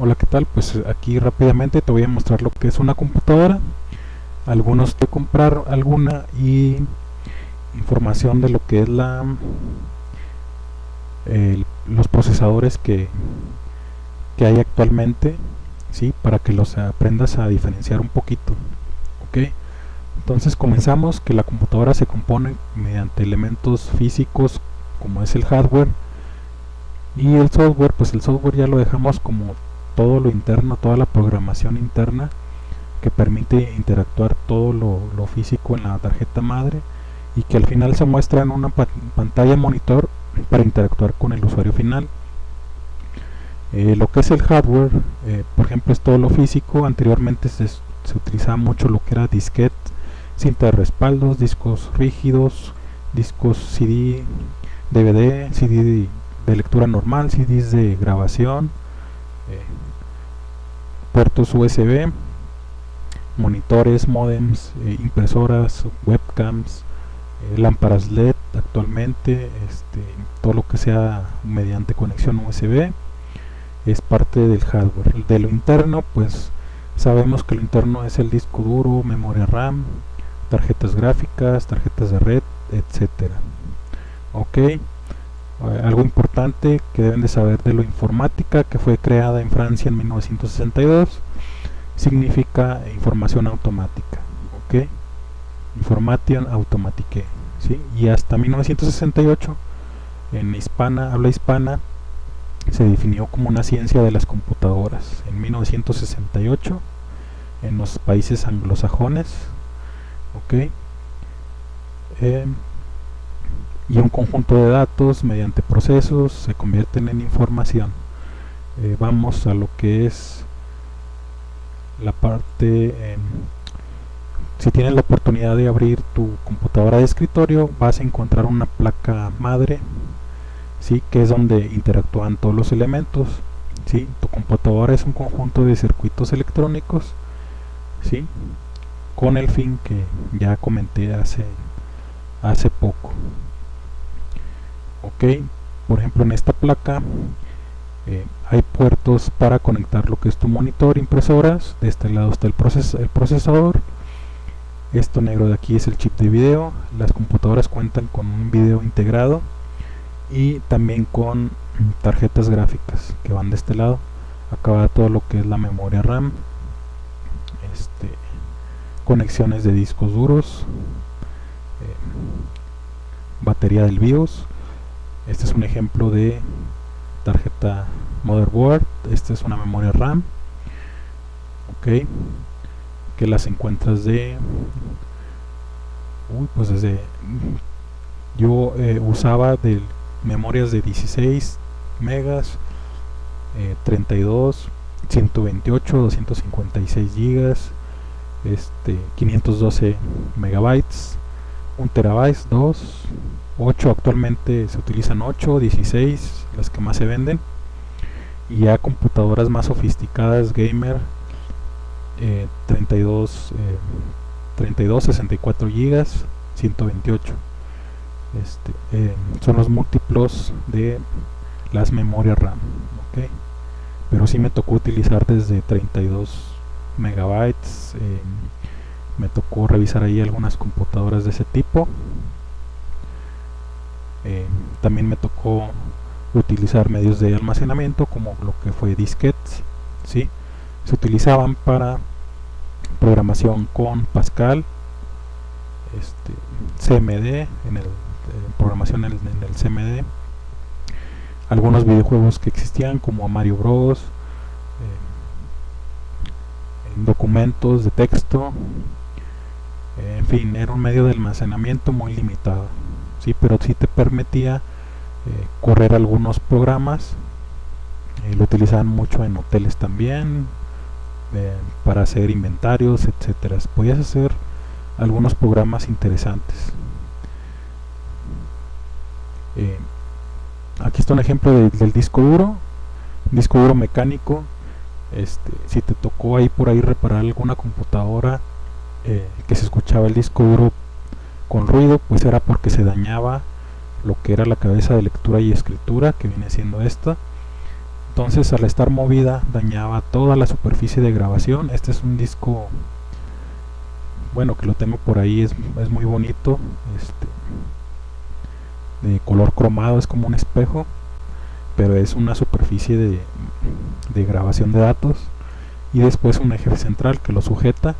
Hola, ¿qué tal? Pues aquí rápidamente te voy a mostrar lo que es una computadora, algunos de comprar alguna y información de lo que es los procesadores que hay actualmente, ¿sí? Para que los aprendas a diferenciar un poquito, ¿ok? Entonces comenzamos que la computadora se compone mediante elementos físicos como es el hardware y el software. Pues el software ya lo dejamos como todo lo interno, toda la programación interna que permite interactuar todo lo físico en la tarjeta madre y que al final se muestra en una pantalla monitor para interactuar con el usuario final. Lo que es el hardware, por ejemplo, es todo lo físico. Anteriormente se utilizaba mucho lo que era disquete, cinta de respaldos, discos rígidos, discos CD, DVD, CD de lectura normal, CDs de grabación, eh, puertos USB, monitores, modems, impresoras, webcams, lámparas LED actualmente, todo lo que sea mediante conexión USB es parte del hardware. De lo interno, pues sabemos que lo interno es el disco duro, memoria RAM, tarjetas gráficas, tarjetas de red, etcétera. Ok, algo importante que deben de saber de la informática, que fue creada en Francia en 1962, significa información automática, ok, information automatique, ¿sí? Y hasta 1968 en habla hispana, se definió como una ciencia de las computadoras. En 1968 en los países anglosajones, ok, eh, y un conjunto de datos mediante procesos se convierten en información. Vamos a lo que es la parte si tienes la oportunidad de abrir tu computadora de escritorio, vas a encontrar una placa madre, ¿sí? Que es donde interactúan todos los elementos, ¿sí? Tu computadora es un conjunto de circuitos electrónicos, ¿sí? Con el fin que ya comenté hace poco. Ok, por ejemplo, en esta placa hay puertos para conectar lo que es tu monitor, impresoras. De este lado está el procesador. Esto negro de aquí es el chip de video. Las computadoras cuentan con un video integrado y también con tarjetas gráficas que van de este lado. Acá va todo lo que es la memoria RAM, conexiones de discos duros, batería del BIOS. Este es un ejemplo de tarjeta motherboard. Esta es una memoria RAM, ok, que las encuentras pues desde yo usaba de memorias de 16 megas, 32, 128, 256 gigas, 512 megabytes, 1 terabyte, 2, 8. Actualmente se utilizan 8, 16, las que más se venden, y ya computadoras más sofisticadas gamer, 32, 64 gigas, 128. Son los múltiplos de las memorias RAM, ¿ok? Pero sí me tocó utilizar desde 32 megabytes. Me tocó revisar ahí algunas computadoras de ese tipo. También me tocó utilizar medios de almacenamiento como lo que fue disquetes, ¿sí? Se utilizaban para programación con Pascal, CMD, programación en el CMD, algunos videojuegos que existían como Mario Bros, documentos de texto, en fin, era un medio de almacenamiento muy limitado, ¿sí? Pero sí te permitía correr algunos programas. Lo utilizaban mucho en hoteles también, para hacer inventarios, etcétera. Podías hacer algunos programas interesantes. Aquí está un ejemplo del disco duro mecánico. Si te tocó ahí por ahí reparar alguna computadora que se escuchaba el disco duro con ruido, pues era porque se dañaba lo que era la cabeza de lectura y escritura, que viene siendo esta. Entonces, al estar movida, dañaba toda la superficie de grabación. Este es un disco, bueno, que lo tengo por ahí, es muy bonito, de color cromado, es como un espejo, pero es una superficie de grabación de datos. Y después un eje central que lo sujeta,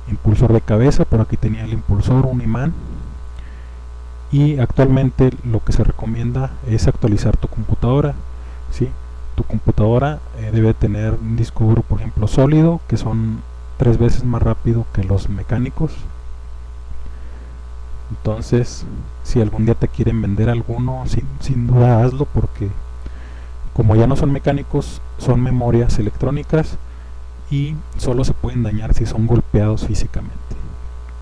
impulsor de cabeza, por aquí tenía el impulsor, un imán. Y actualmente lo que se recomienda es actualizar tu computadora, ¿sí? Tu computadora debe tener un disco duro, por ejemplo, sólido, que son 3 veces más rápido que los mecánicos. Entonces, si algún día te quieren vender alguno, sin duda hazlo, porque como ya no son mecánicos, son memorias electrónicas y solo se pueden dañar si son golpeados físicamente,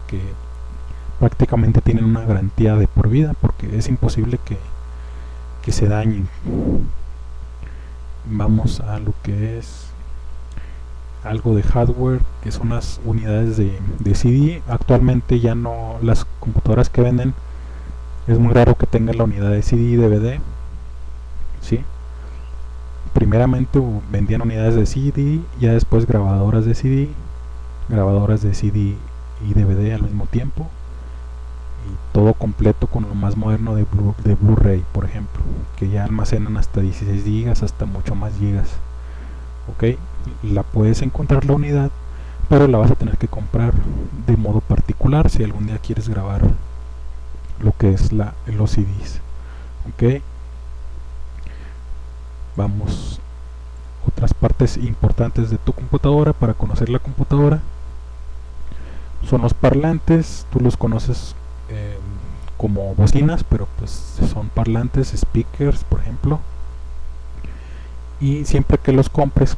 que prácticamente tienen una garantía de por vida, porque es imposible que se dañen. Vamos a lo que es algo de hardware, que son las unidades de CD. Actualmente ya no, las computadoras que venden, es muy raro que tengan la unidad de CD y DVD, ¿sí? Primeramente vendían unidades de CD, ya después grabadoras de CD y DVD al mismo tiempo, y todo completo con lo más moderno de Blu-ray, por ejemplo, que ya almacenan hasta 16 gigas, hasta mucho más gigas. Ok, la puedes encontrar la unidad, pero la vas a tener que comprar de modo particular si algún día quieres grabar lo que es los CDs. Ok, vamos otras partes importantes de tu computadora. Para conocer la computadora son los parlantes. Tú los conoces como bocinas, pero pues son parlantes, speakers, por ejemplo. Y siempre que los compres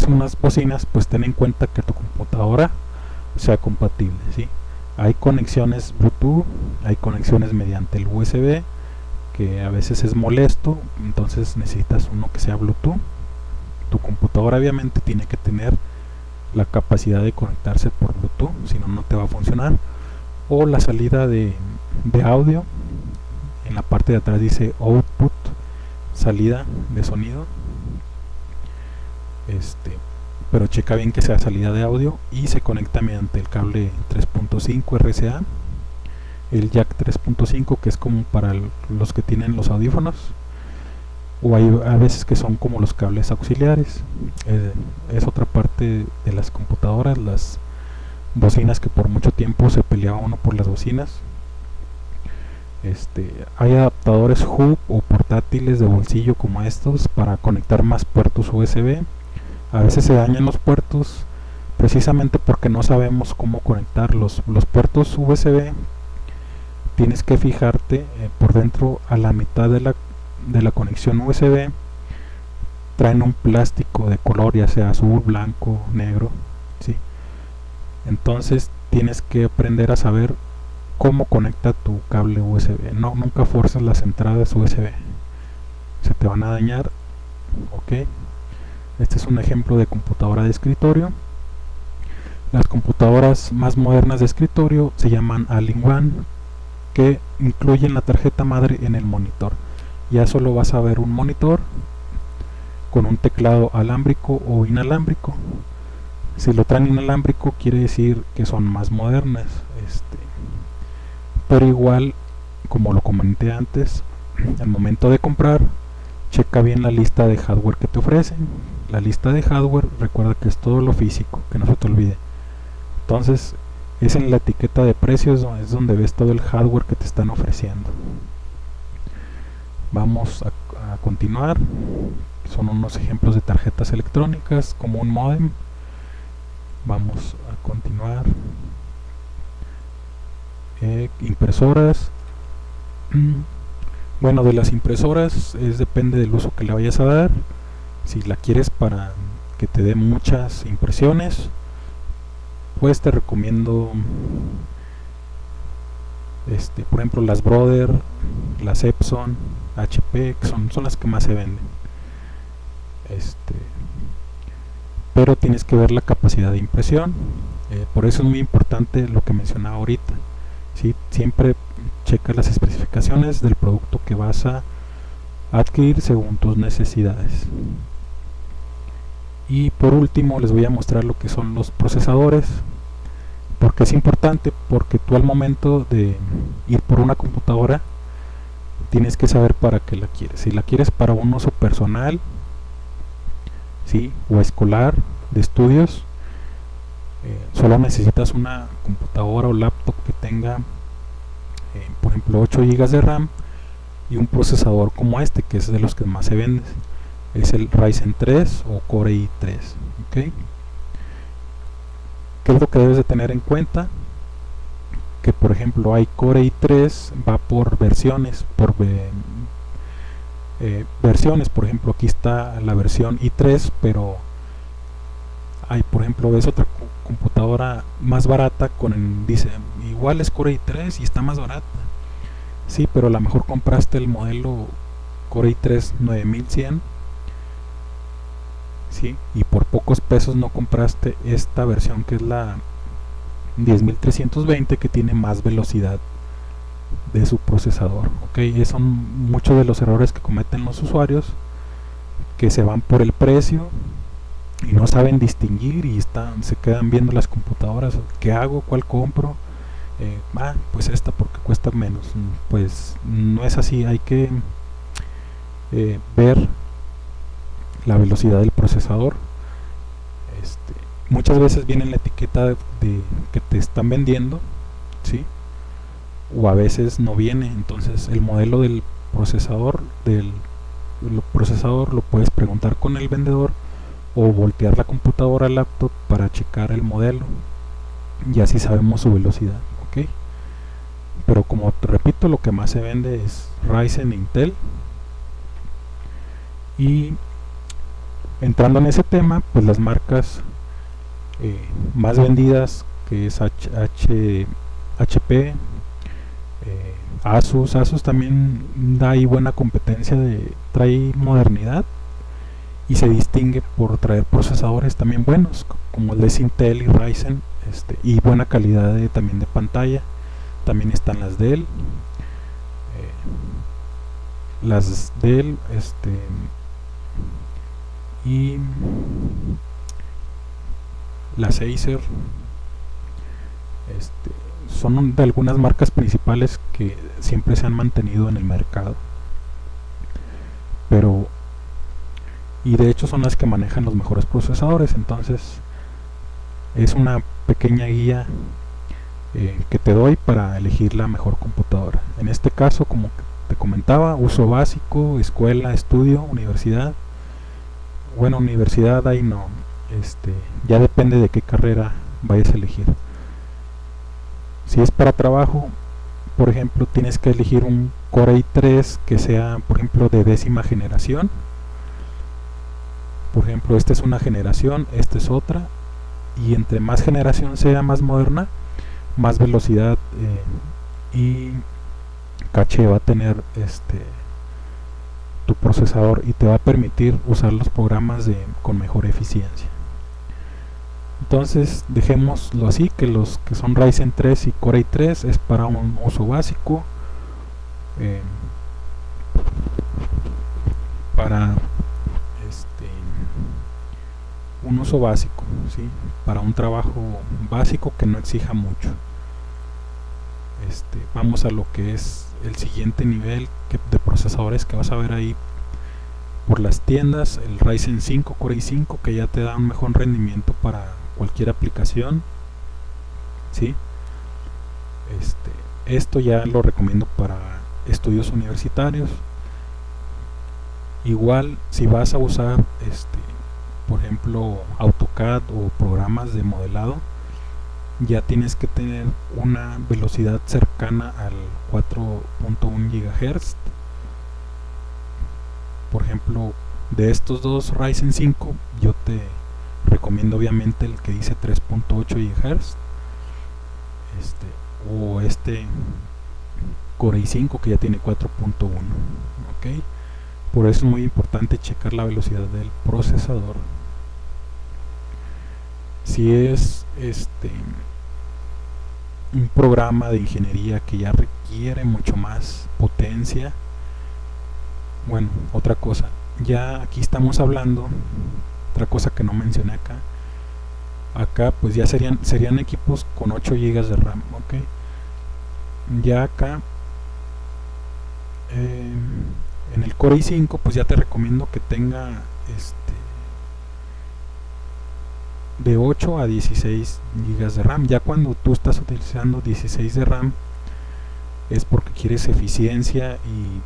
unas bocinas, pues ten en cuenta que tu computadora sea compatible, ¿sí? Hay conexiones Bluetooth, hay conexiones mediante el USB, que a veces es molesto, entonces necesitas uno que sea Bluetooth. Tu computadora obviamente tiene que tener la capacidad de conectarse por Bluetooth, si no, no te va a funcionar. O la salida de audio, en la parte de atrás dice output, salida de sonido, pero checa bien que sea salida de audio, y se conecta mediante el cable 3.5 RCA, el jack 3.5, que es como para los que tienen los audífonos, o hay a veces que son como los cables auxiliares. Es otra parte de las computadoras, las bocinas, que por mucho tiempo se peleaba uno por las bocinas. Hay adaptadores hub o portátiles de bolsillo como estos para conectar más puertos USB. A veces se dañan los puertos precisamente porque no sabemos cómo conectar los puertos USB. Tienes que fijarte por dentro, a la mitad de la conexión USB traen un plástico de color, ya sea azul, blanco, negro, ¿sí? Entonces tienes que aprender a saber cómo conecta tu cable USB. Nunca forces las entradas USB, se te van a dañar. Ok, este es un ejemplo de computadora de escritorio. Las computadoras más modernas de escritorio se llaman All-in-One, que incluyen la tarjeta madre en el monitor. Ya solo vas a ver un monitor con un teclado alámbrico o inalámbrico. Si lo traen inalámbrico, quiere decir que son más modernas, pero igual, como lo comenté antes, al momento de comprar, checa bien la lista de hardware que te ofrecen. La lista de hardware, recuerda que es todo lo físico, que no se te olvide. Entonces, es en la etiqueta de precios, es donde ves todo el hardware que te están ofreciendo. Vamos a continuar. Son unos ejemplos de tarjetas electrónicas, como un modem. Vamos a continuar. Impresoras. Bueno, de las impresoras depende del uso que le vayas a dar. Si la quieres para que te dé muchas impresiones, pues te recomiendo por ejemplo las Brother, las Epson, HP, que son las que más se venden. Pero tienes que ver la capacidad de impresión. Por eso es muy importante lo que mencionaba ahorita, ¿sí? Siempre checa las especificaciones del producto que vas a adquirir según tus necesidades. Y por último les voy a mostrar lo que son los procesadores. Porque es importante, porque tú al momento de ir por una computadora tienes que saber para qué la quieres. Si la quieres para un uso personal, ¿sí?, o escolar, de estudios, solo necesitas una computadora o laptop que tenga por ejemplo 8 GB de RAM y un procesador como este, que es de los que más se venden, es el Ryzen 3 o Core i3. ¿Okay? ¿Qué es lo que debes de tener en cuenta? Que por ejemplo hay Core i3, va por versiones, versiones. Por ejemplo, aquí está la versión i3, pero hay, por ejemplo, ves otra computadora más barata dice igual es Core i3 y está más barata. Sí, pero a lo mejor compraste el modelo Core i3 9100, ¿sí?, y por pocos pesos no compraste esta versión que es la 10320, que tiene más velocidad de su procesador. ¿Okay? Son muchos de los errores que cometen los usuarios, que se van por el precio y no saben distinguir y se quedan viendo las computadoras. ¿Qué hago? ¿Cuál compro? Pues esta porque cuesta menos. Pues no es así. Hay que ver la velocidad del procesador. Muchas veces viene en la etiqueta de que te están vendiendo, ¿sí?, o a veces no viene. Entonces el modelo del procesador lo puedes preguntar con el vendedor o voltear la computadora al laptop para checar el modelo y así sabemos su velocidad. ¿Okay? Pero como te repito, lo que más se vende es Ryzen e Intel. Y entrando en ese tema, pues las marcas más vendidas, que es HP, Asus también da ahí buena competencia, trae modernidad y se distingue por traer procesadores también buenos, como el de Intel y Ryzen, y buena calidad también de pantalla. También están las Dell, y las Acer. Son de algunas marcas principales que siempre se han mantenido en el mercado, y de hecho son las que manejan los mejores procesadores. Entonces es una pequeña guía que te doy para elegir la mejor computadora. En este caso, como te comentaba, uso básico, escuela, estudio, universidad. Bueno, universidad ahí no, ya depende de qué carrera vayas a elegir. Si es para trabajo, por ejemplo, tienes que elegir un Core i3 que sea, por ejemplo, de 10ª generación. Por ejemplo, esta es una generación, esta es otra, y entre más generación sea, más moderna, más velocidad y caché va a tener tu procesador, y te va a permitir usar los programas con mejor eficiencia. Entonces dejémoslo así, que los que son Ryzen 3 y Core i3 es para un uso básico, para un uso básico, ¿sí?, para un trabajo básico que no exija mucho. Vamos a lo que es el siguiente nivel de procesadores que vas a ver ahí por las tiendas. El Ryzen 5 Core i5, que ya te da un mejor rendimiento para cualquier aplicación, ¿sí? Esto ya lo recomiendo para estudios universitarios. Igual si vas a usar por ejemplo AutoCAD o programas de modelado, ya tienes que tener una velocidad cercana al 4.1 GHz. Por ejemplo, de estos dos Ryzen 5, yo te recomiendo obviamente el que dice 3.8 GHz, o Core i5 que ya tiene 4.1. ¿Ok? Por eso es muy importante checar la velocidad del procesador. Si es un programa de ingeniería que ya requiere mucho más potencia, Bueno, otra cosa, ya aquí estamos hablando, otra cosa que no mencioné acá pues ya serían equipos con 8 GB de RAM, ok. Ya acá en el Core i5 pues ya te recomiendo que tenga de 8 a 16 GB de RAM. Ya cuando tú estás utilizando 16 de RAM es porque quieres eficiencia y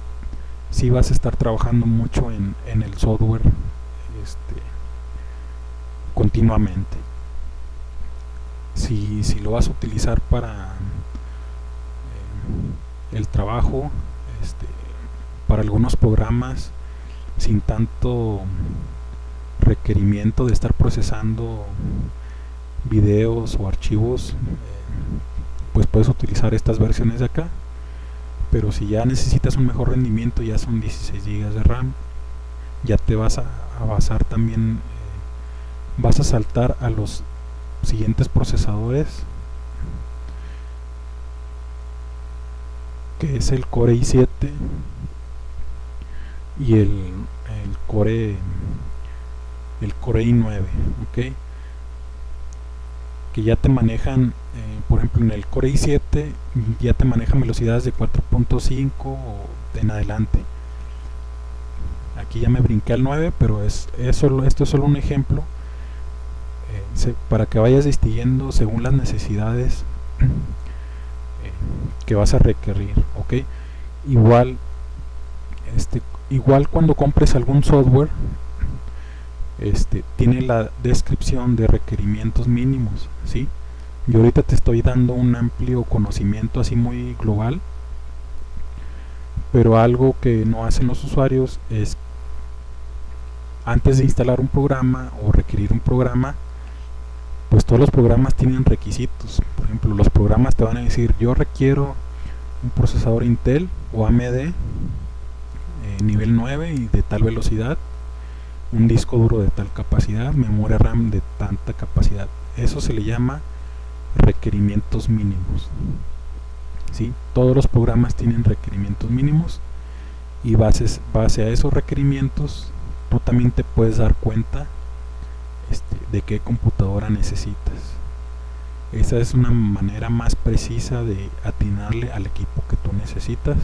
si vas a estar trabajando mucho en el software continuamente. Si lo vas a utilizar para el trabajo, para algunos programas sin tanto requerimiento de estar procesando videos o archivos, pues puedes utilizar estas versiones de acá. Pero si ya necesitas un mejor rendimiento, ya son 16 GB de RAM. Ya te vas a basar también, vas a saltar a los siguientes procesadores, que es el Core i7 y el Core i9, ok, que ya te manejan, por ejemplo en el Core i7 ya te manejan velocidades de 4.5 en adelante. Aquí ya me brinqué al 9, pero esto es solo un ejemplo para que vayas distinguiendo según las necesidades que vas a requerir, ok. Igual cuando compres algún software, tiene la descripción de requerimientos mínimos, ¿sí? Yo ahorita te estoy dando un amplio conocimiento así muy global, pero algo que no hacen los usuarios es, antes de instalar un programa o requerir un programa, pues todos los programas tienen requisitos. Por ejemplo, los programas te van a decir: yo requiero un procesador Intel o AMD nivel 9 y de tal velocidad, un disco duro de tal capacidad, memoria RAM de tanta capacidad. Eso se le llama requerimientos mínimos, ¿sí? Todos los programas tienen requerimientos mínimos y base a esos requerimientos tú también te puedes dar cuenta de qué computadora necesitas. Esa es una manera más precisa de atinarle al equipo que tú necesitas.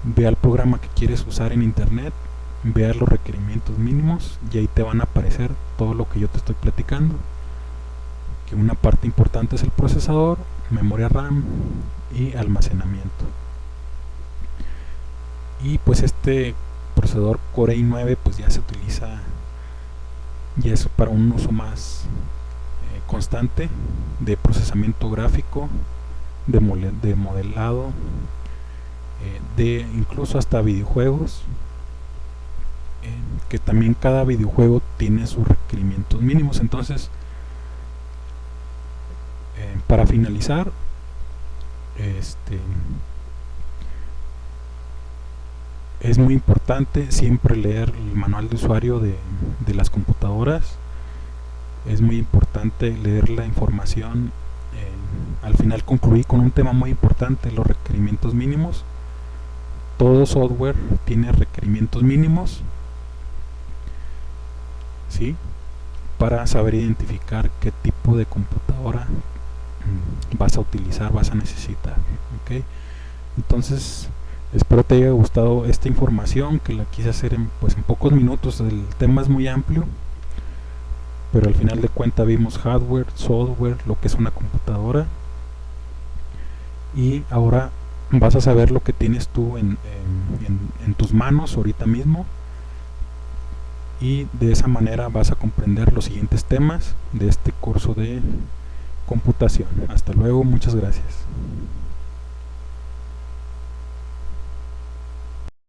Ve al programa que quieres usar en internet, vea los requerimientos mínimos y ahí te van a aparecer todo lo que yo te estoy platicando, que una parte importante es el procesador, memoria RAM y almacenamiento. Y pues este procesador Core i9 pues ya se utiliza, ya es para un uso más constante de procesamiento gráfico, de modelado, de incluso hasta videojuegos, que también cada videojuego tiene sus requerimientos mínimos. Entonces, para finalizar, es muy importante siempre leer el manual de usuario de las computadoras. Es muy importante leer la información. Al final concluí con un tema muy importante: los requerimientos mínimos. Todo software tiene requerimientos mínimos, ¿sí? Para saber identificar qué tipo de computadora vas a utilizar, vas a necesitar, ¿ok? Entonces espero te haya gustado esta información, que la quise hacer en pocos minutos. El tema es muy amplio, pero al final de cuentas vimos hardware, software, lo que es una computadora, y ahora vas a saber lo que tienes tú en tus manos ahorita mismo, y de esa manera vas a comprender los siguientes temas de este curso de computación. Hasta luego, muchas gracias.